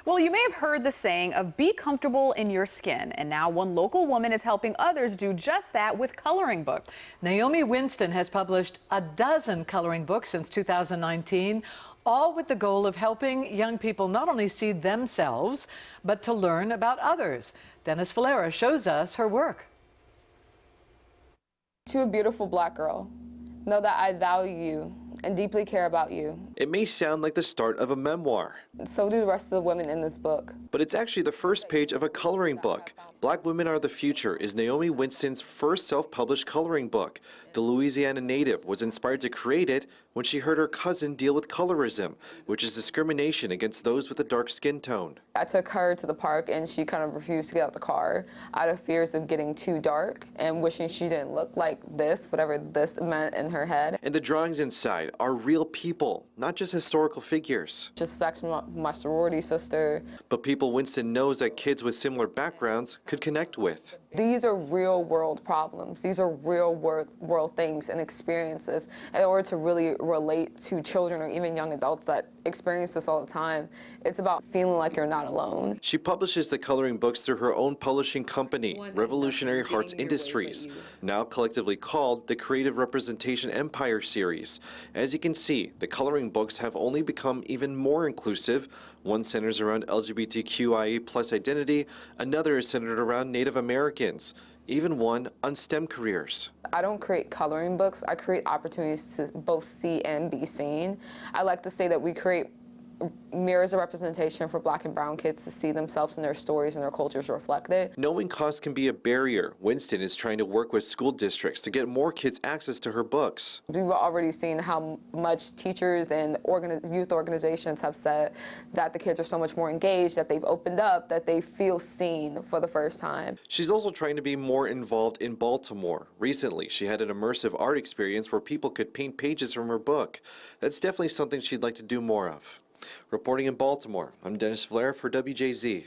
Well, you may have heard the saying of be comfortable in your skin, and now one local woman is helping others do just that with coloring books. Naomi Winston has published a dozen coloring books since 2019, all with the goal of helping young people not only see themselves, but to learn about others. Dennis Valera shows us her work. To a beautiful black girl, know that I value you and deeply care about you. It may sound like the start of a memoir, So do the rest of the women in this book. but it's actually the first page of a coloring book. Black Women Are the Future is Naomi Winston's first self-published coloring book. The Louisiana native was inspired to create it when she heard her cousin deal with colorism, which is discrimination against those with a dark skin tone. I took her to the park and she kind of refused to get out the car out of fears of getting too dark and wishing she didn't look like this, whatever this meant in her head. And the drawings inside are real people, not just historical figures. Just sex from my sorority sister. But people Winston knows that kids with similar backgrounds could connect with. These are real world problems. These are real world things and experiences. In order to really relate to children or even young adults that experience this all the time, it's about feeling like you're not alone. She publishes the coloring books through her own publishing company, Revolutionary Hearts Industries, now collectively called the Creative Representation Empire series. As you can see, the coloring books have only become even more inclusive. One centers around LGBTQIA+ identity, another is centered around Native Americans, even one on STEM careers. I don't create coloring books, I create opportunities to both see and be seen. I like to say that we create mirrors of representation for black and brown kids to see themselves and their stories and their cultures reflected. Knowing cost can be a barrier. Winston is trying to work with school districts to get more kids access to her books. We've already seen how much teachers and youth organizations have said that the kids are so much more engaged, that they've opened up, that they feel seen for the first time. She's also trying to be more involved in Baltimore. Recently, she had an immersive art experience where people could paint pages from her book. That's definitely something she'd like to do more of. Reporting in Baltimore, I'm Dennis Valera for WJZ.